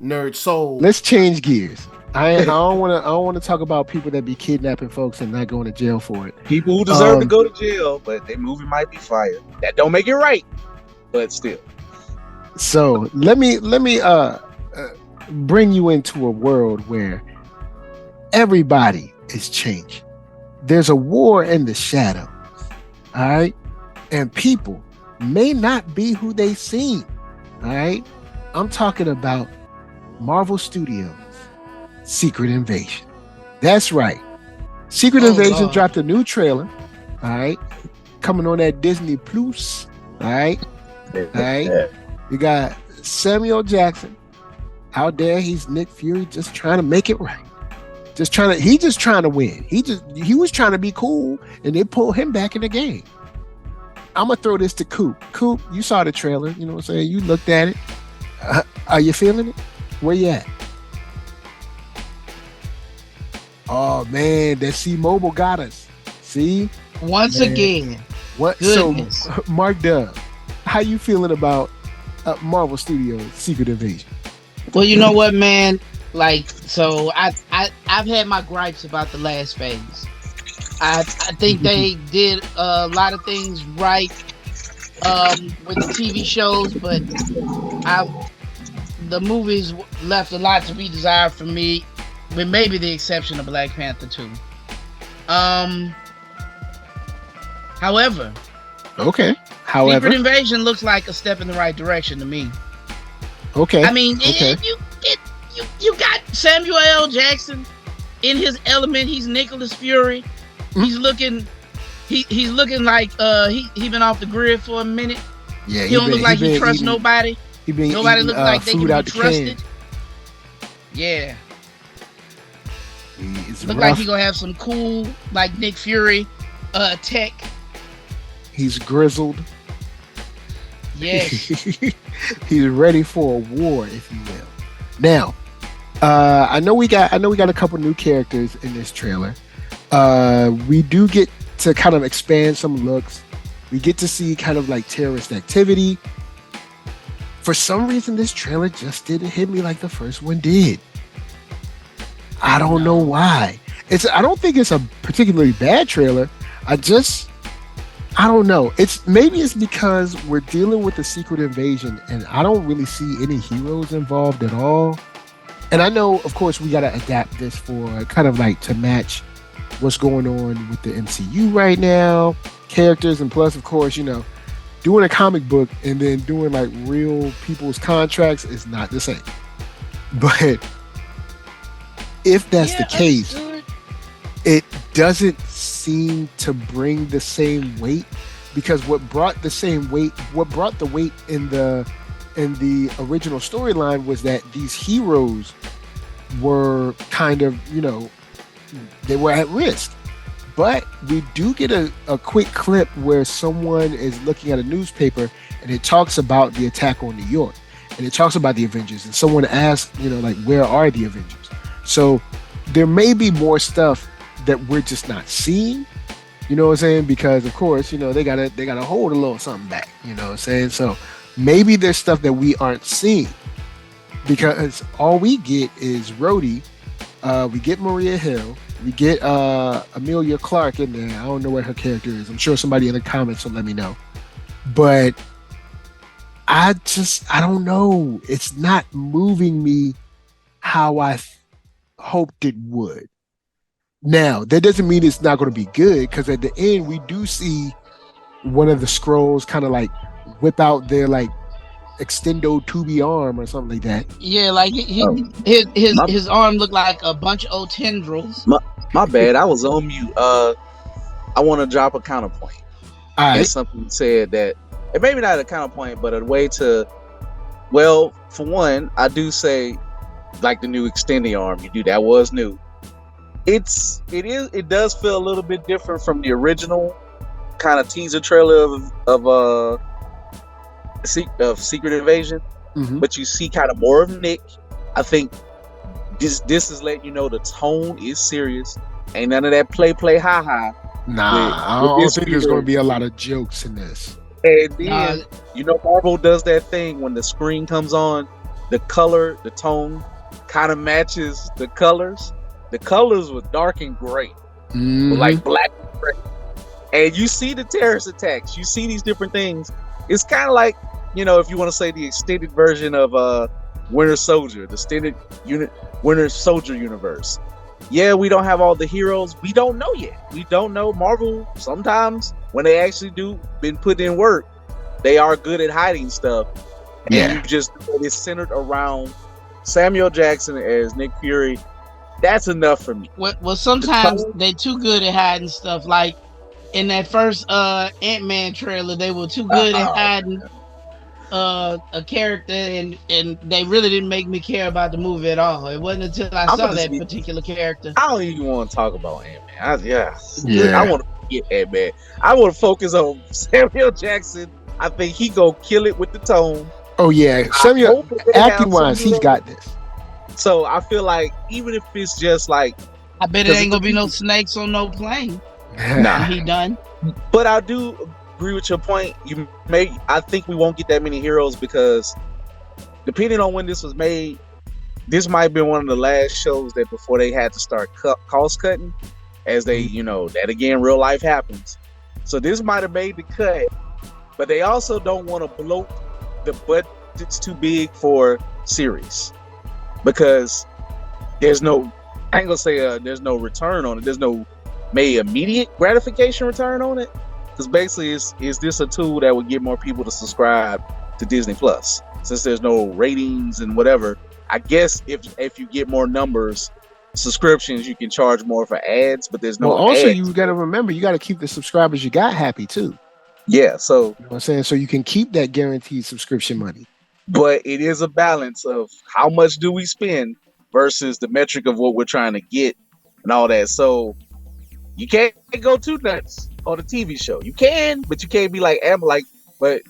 Nerd Soul. Let's change gears. I don't want to talk about people that be kidnapping folks and not going to jail for it. People who deserve to go to jail, but their movie might be fired. That don't make it right, but still. So let me bring you into a world where everybody is changing. There's a war in the shadows, all right? And people may not be who they seem, all right? I'm talking about Marvel Studios' Secret Invasion. That's right. Secret Invasion Lord. dropped a new trailer, all right? Coming on that Disney Plus, all right? All right? You got Samuel Jackson out there. He's Nick Fury, just trying to make it right. He just trying to win. He was trying to be cool, and they pulled him back in the game. I'm gonna throw this to Coop. Coop, you saw the trailer. You know what I'm saying? You looked at it. Are you feeling it? Where you at? Oh man, that C-Mobile got us. See? Once again. What? Goodness. So, Mark Dub, how you feeling about Marvel Studios' Secret Invasion? Well, you know what, man? Like, so I've had my gripes about the last phase. I think they did a lot of things right with the TV shows, but the movies left a lot to be desired for me, with maybe the exception of Black Panther 2. However, Secret Invasion looks like a step in the right direction to me. Okay. I mean, you got Samuel L. Jackson in his element. He's Nicholas Fury. He's looking like he been off the grid for a minute. Yeah, he don't look like he trusts nobody. Nobody looks like they can be trusted. Yeah. Look like he gonna have some cool, like Nick Fury, tech. He's grizzled. Yes. He's ready for a war, if you will. Now, I know we got a couple new characters in this trailer. We do get to kind of expand some looks. We get to see kind of like terrorist activity. For some reason, this trailer just didn't hit me like the first one did. I don't know why. I don't think it's a particularly bad trailer. I don't know. Maybe it's because we're dealing with a Secret Invasion and I don't really see any heroes involved at all. And I know, of course, we got to adapt this for kind of like to match what's going on with the MCU right now, characters, and plus, of course, doing a comic book and then doing like real people's contracts is not the same. But if that's the case, it doesn't seem to bring the same weight, because what brought the weight in the original storyline was that these heroes were kind of, they were at risk. But we do get a quick clip where someone is looking at a newspaper and it talks about the attack on New York, and it talks about the Avengers, and someone asks, like, where are the Avengers? So there may be more stuff that we're just not seeing, you know what I'm saying? Because of course, they gotta hold a little something back, you know what I'm saying? So maybe there's stuff that we aren't seeing, because all we get is Rhodey, we get Maria Hill, we get Amelia Clark in there. I don't know what her character is. I'm sure somebody in the comments will let me know. But I don't know. It's not moving me how I hoped it would. Now, that doesn't mean it's not going to be good, because at the end we do see one of the Skrulls kind of like whip out their like extendo tubey arm or something like that. Yeah, like his arm looked like a bunch of old tendrils. My bad, I was on mute. I want to drop a counterpoint. All right. It's something you said that, and maybe not a counterpoint, but a way to. Well, for one, I do say, like the new extending arm, that was new. It does feel a little bit different from the original kind of teaser trailer of Secret Invasion, but you see kind of more of Nick. I think this is letting you know the tone is serious. Ain't none of that play ha. Nah, I don't think there's going to be a lot of jokes in this. And then Marvel does that thing when the screen comes on the color, the tone kind of matches the colors. The colors were dark and gray, with like black and gray. And you see the terrorist attacks. You see these different things. It's kind of like, if you want to say the extended version of Winter Soldier, the extended Winter Soldier universe. Yeah, we don't have all the heroes. We don't know yet. We don't know. Marvel, sometimes when they actually been put in work, they are good at hiding stuff. And it's centered around Samuel Jackson as Nick Fury. That's enough for me. Well, sometimes they too good at hiding stuff. Like in that first Ant-Man trailer, they were too good at hiding a character, and they really didn't make me care about the movie at all. It wasn't until I saw that particular character. I don't even want to talk about Ant-Man. I want to forget Ant-Man. I want to focus on Samuel Jackson. I think he gonna kill it with the tone. Oh yeah, Samuel, acting wise, he's got this. So I feel like even if it's just like, I bet it ain't gonna be no snakes on no plane. Nah, he done. But I do agree with your point. I think we won't get that many heroes because depending on when this was made, this might have been one of the last shows that before they had to start cost cutting, as they, that again, real life happens. So this might have made the cut, but they also don't want to bloat the budget's too big for series because there's no, I ain't gonna say there's no return on it. There's no immediate gratification return on it. Because basically, is this a tool that would get more people to subscribe to Disney Plus? Since there's no ratings and whatever, I guess if you get more subscriptions, you can charge more for ads. But there's no. Well, also ads. You got to remember, you got to keep the subscribers you got happy too. Yeah, so you know what I'm saying, so you can keep that guaranteed subscription money. But it is a balance of how much do we spend versus the metric of what we're trying to get and all that. So you can't go too nuts on a TV show. You can, but you can't be like, but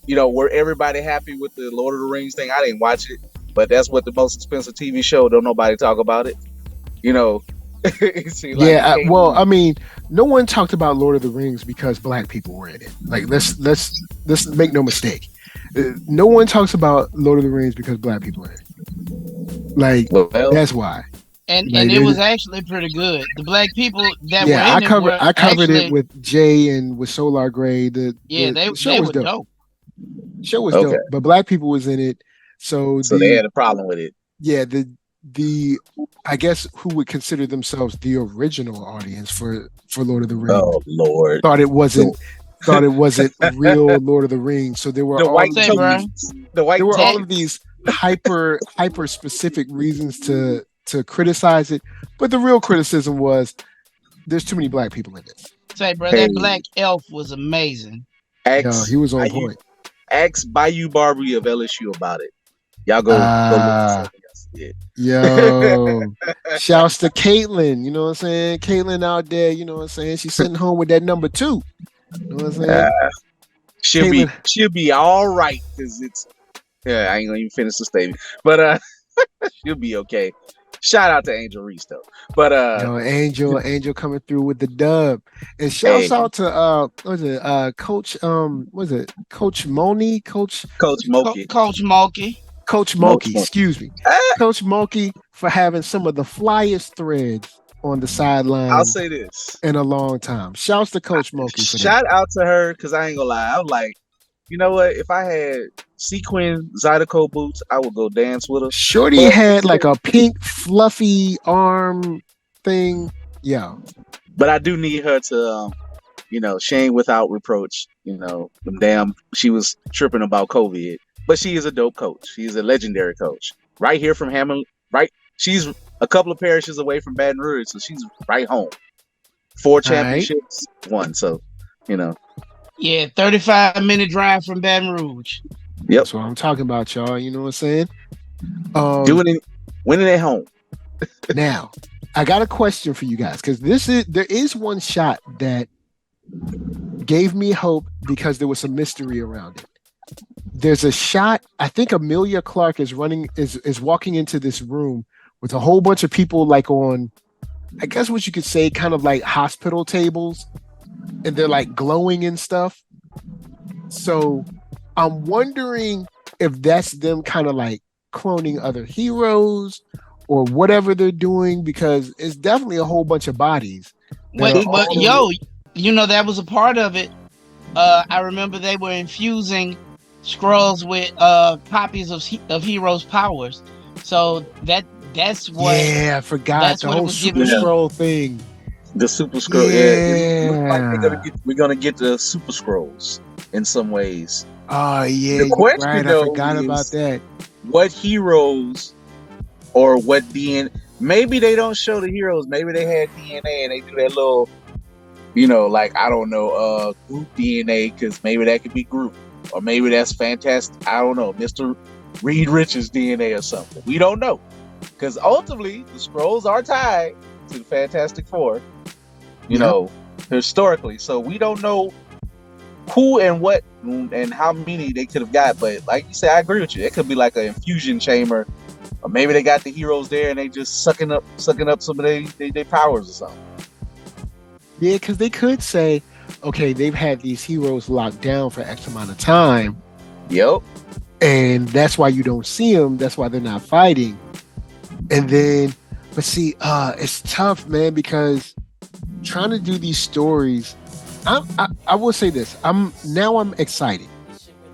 were everybody happy with the Lord of the Rings thing? I didn't watch it, but that's what the most expensive TV show. Don't nobody talk about it. I mean, no one talked about Lord of the Rings because black people were in it. Like, let's make no mistake. No one talks about Lord of the Rings because black people are in it. Like, that's why. And it was actually pretty good. The black people that were in I covered it with Jay and with Solar Gray. The show was dope. Show was dope, but black people was in it, so they had a problem with it. Yeah, the I guess who would consider themselves the original audience for Lord of the Rings. Oh Lord, thought it wasn't real Lord of the Rings. So there were all of these hyper specific reasons to criticize it, but the real criticism was there's too many black people in this. Say, bro, that black elf was amazing. He was on point. Ask Bayou Barbie of LSU about it. Y'all go look it. Yo, shouts to Caitlin. You know what I'm saying? Caitlin out there. You know what I'm saying? She's sitting home with that number 2. You know what I'm saying? She'll be all right because it's. Yeah, I ain't gonna even finish the statement, but she'll be okay. Shout out to Angel Reese though, but Angel coming through with the dub, and shouts out to Coach Coach Moki, excuse me, Coach Moki for having some of the flyest threads on the sideline. I'll say this in a long time. Shouts to Coach Moki. Shout out to her because I ain't gonna lie, I'm like, you know what? If I had sequin Zydeco boots, I would go dance with her. Shorty had like a pink fluffy arm thing. Yeah. But I do need her to, shame without reproach. She was tripping about COVID. But she is a dope coach. She's a legendary coach. Right here from Hammond. Right. She's a couple of parishes away from Baton Rouge. So she's right home. 4 championships, 1. So, Yeah, 35-minute drive from Baton Rouge. Yep. That's what I'm talking about, y'all. You know what I'm saying? Winning at home. Now, I got a question for you guys because there is one shot that gave me hope because there was some mystery around it. There's a shot. I think Amelia Clark is walking into this room with a whole bunch of people like on, I guess what you could say, kind of like hospital tables. And they're like glowing and stuff. So I'm wondering if that's them kind of like cloning other heroes or whatever they're doing, because it's definitely a whole bunch of bodies that are But all. that was a part of it. I remember they were infusing scrolls with copies of heroes' powers. So that's what Yeah, I forgot the it whole was Super giving me. Scroll thing. The Super Scroll. Yeah, it looks like Yeah. we're gonna get the Super Scrolls in some ways. Oh yeah, The you're question right. I though forgot about is, that. what heroes or what DNA? Maybe they don't show the heroes. Maybe they had DNA and they do that little, like, I don't know, group DNA, because maybe that could be group, or maybe that's fantastic. I don't know, Mr. Reed Richards DNA or something. We don't know, because ultimately the scrolls are tied to the Fantastic Four, historically. So we don't know who and what and how many they could have got. But like you said, I agree with you. It could be like an infusion chamber, or maybe they got the heroes there and they just sucking up some of their powers or something. Yeah, because they could say, okay, they've had these heroes locked down for X amount of time. Yep. And that's why you don't see them. That's why they're not fighting. And then, but see, it's tough, man, because trying to do these stories, I will say this. I'm excited.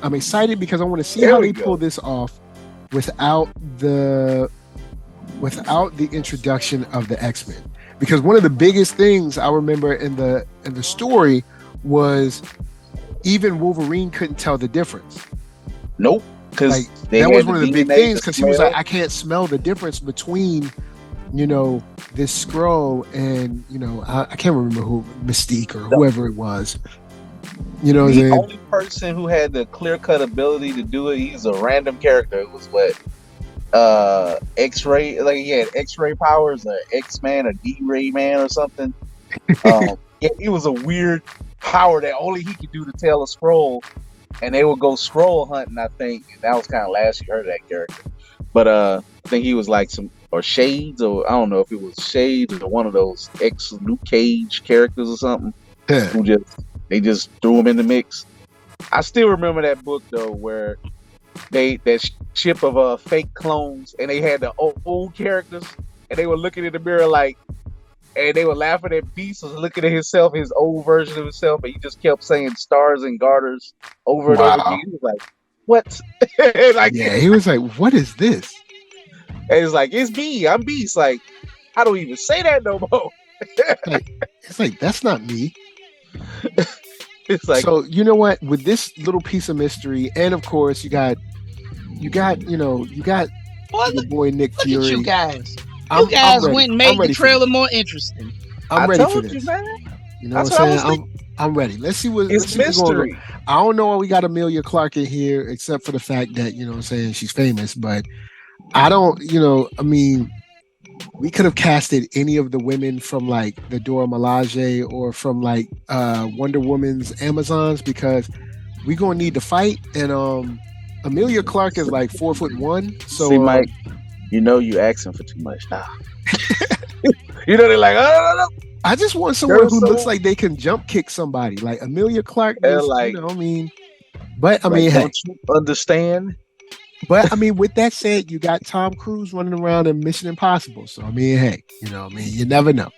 I'm excited because I want to see how they pull this off without the introduction of the X-Men. Because one of the biggest things I remember in the story was even Wolverine couldn't tell the difference. Nope. Because that was one of the big things, because he was like, I can't smell the difference between, this scroll and, I can't remember who, Mystique or whoever it was. The only person who had the clear-cut ability to do it, he's a random character. It was X-ray, like he had X-ray powers, or X-Man, or D-Ray Man or something. It was a weird power that only he could do to tell a scroll, and they would go scroll hunting, I think. That was kind of last you heard of that character. But I think he was like Shades, or I don't know if it was Shades or one of those ex-Luke Cage characters or something. Yeah. They just threw him in the mix. I still remember that book though, where that ship of fake clones, and they had the old characters, and they were looking in the mirror and they were laughing at Beast was looking at himself, his old version of himself, and he just kept saying stars and garters over and over again. He was like, what? He was like, what is this? And he's like, it's me, I'm Beast. Like, I don't even say that no more. It's like, that's not me. It's like, so you know what? With this little piece of mystery, and of course you got the boy Nick Fury. Look at you guys. You guys went and made the trailer more interesting. I'm ready for this. You, man. You know what I'm saying? I'm ready. Let's see what it's mystery. I don't know why we got Emilia Clarke in here, except for the fact that she's famous. But I don't. We could have casted any of the women from like the Dora Milaje or from like Wonder Woman's Amazons, because we gonna need to fight. And Emilia Clarke is like 4'1". So see, Mike, you asking for too much now. They're like, oh, no. I just want someone who looks like they can jump kick somebody. Like Emilia Clarke is, like, But hey, don't you understand? But with that said, you got Tom Cruise running around in Mission Impossible. So hey, you never know.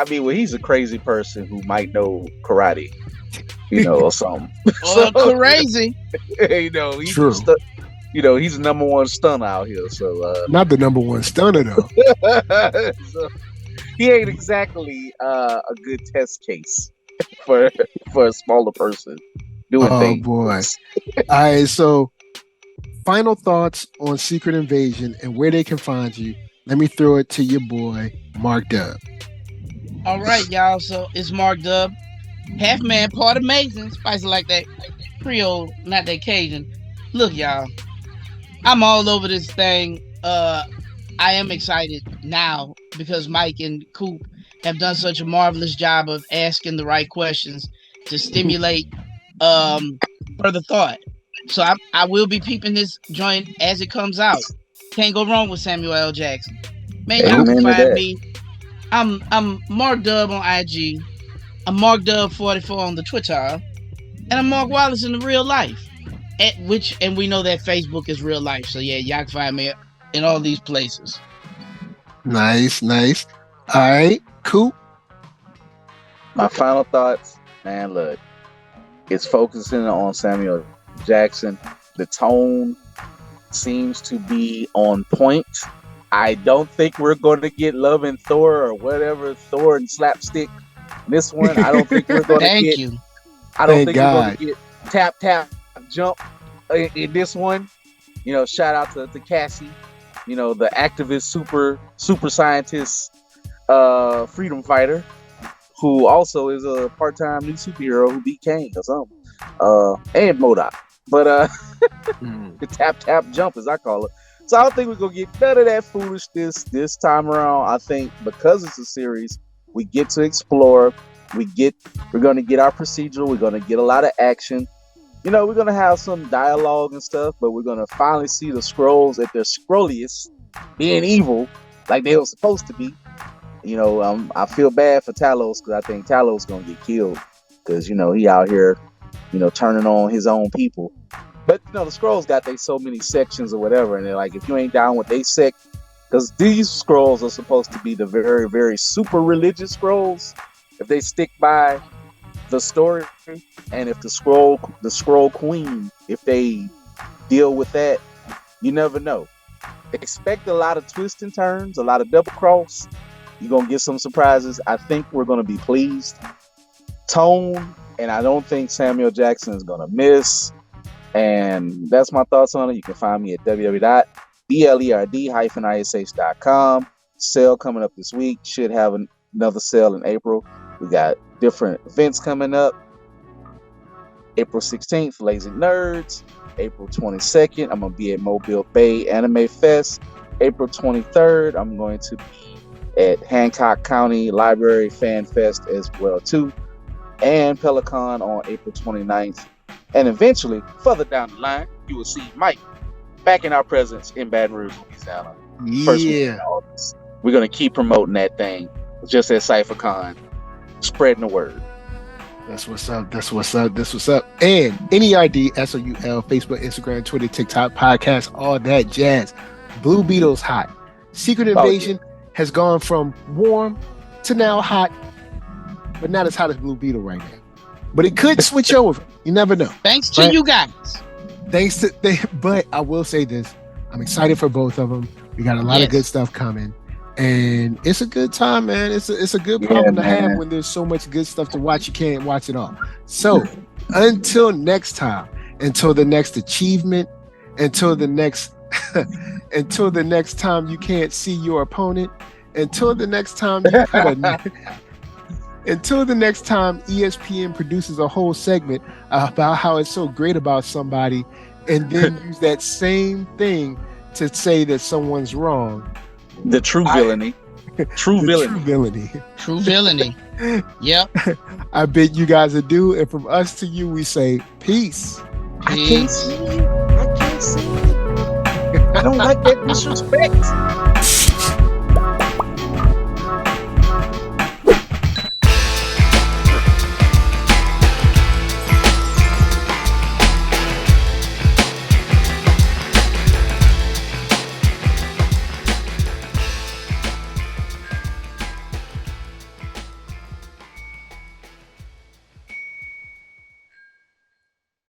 He's a crazy person who might know karate, or something. Crazy. He's true. He's the number one stunner out here. So not the number one stunner though. So, he ain't exactly a good test case for a smaller person doing things. Oh boy! All right, so final thoughts on Secret Invasion and where they can find you. Let me throw it to your boy Mark Dub. All right, y'all. So it's Mark Dub, half man, part amazing, spicy like that Creole, not that Cajun. Look, y'all, I'm all over this thing. I am excited now because Mike and Coop have done such a marvelous job of asking the right questions to stimulate further thought. So I will be peeping this joint as it comes out. Can't go wrong with Samuel L. Jackson. Man, y'all can find me. I'm Mark Dub on IG. I'm Mark Dub 44 on the Twitter. And I'm Mark Wallace in the real life. and we know that Facebook is real life. So yeah, y'all can find me in all these places. Nice. All right, cool. My final thoughts, man. Look, it's focusing on Samuel Jackson. The tone seems to be on point. I don't think we're going to get Love and Thor or whatever Thor and slapstick. This one, I don't think we're going to Thank get. you. I don't think God. we're going to get tap jump in this one. You know, shout out to Cassie. You know, the activist, super scientist, freedom fighter, who also is a part-time new superhero who beat Kane or something, and MODOK. But the tap jump, as I call it. So I don't think we're gonna get none of that foolishness this time around. I think because it's a series, we get to explore. We're gonna get our procedural. We're gonna get a lot of action. You know, we're gonna have some dialogue and stuff, but we're gonna finally see the Skrulls at their scrolliest, being evil like they were supposed to be. You know, I feel bad for Talos because I think Talos gonna get killed because you know he out here, you know, turning on his own people. But you know, the Skrulls got they so many sections or whatever, and they're like, if you ain't down with they sect, because these Skrulls are supposed to be the very, very super religious Skrulls. If they stick by the story, and if the Skrull Queen, if they deal with that, you never know. Expect a lot of twists and turns, a lot of double cross. You're gonna get some surprises. I think we're gonna be pleased. Tone, and I don't think Samuel Jackson is gonna miss. And that's my thoughts on it. You can find me at www.blerd-ish.com. Sale coming up this week. Should have another sale in April. We got different events coming up. April 16th, Lazy Nerds. April 22nd, I'm going to be at Mobile Bay Anime Fest. April 23rd, I'm going to be at Hancock County Library Fan Fest as well too. And Pelican on April 29th. And eventually, further down the line, you will see Mike back in our presence in Baton Rouge, Louisiana. First week in August. We're going to keep promoting that thing, just as CypherCon, spreading the word. That's what's up. And NERD, SOUL, Facebook, Instagram, Twitter, TikTok, podcast, all that jazz. Blue Beetle's hot. Secret Invasion has gone from warm to now hot, but not as hot as Blue Beetle right now. But it could switch over. You never know. Thanks to you guys. But I will say this. I'm excited for both of them. We got a lot of good stuff coming. And it's a good time, man. It's a good problem to have when there's so much good stuff to watch. You can't watch it all. So until next time, until the next achievement, until the next time you can't see your opponent, until the next time you until the next time ESPN produces a whole segment about how it's so great about somebody and then use that same thing to say that someone's wrong. The true villainy. True villainy. Yep. I bid you guys adieu. And from us to you, we say peace. I can't see you. I don't like that disrespect.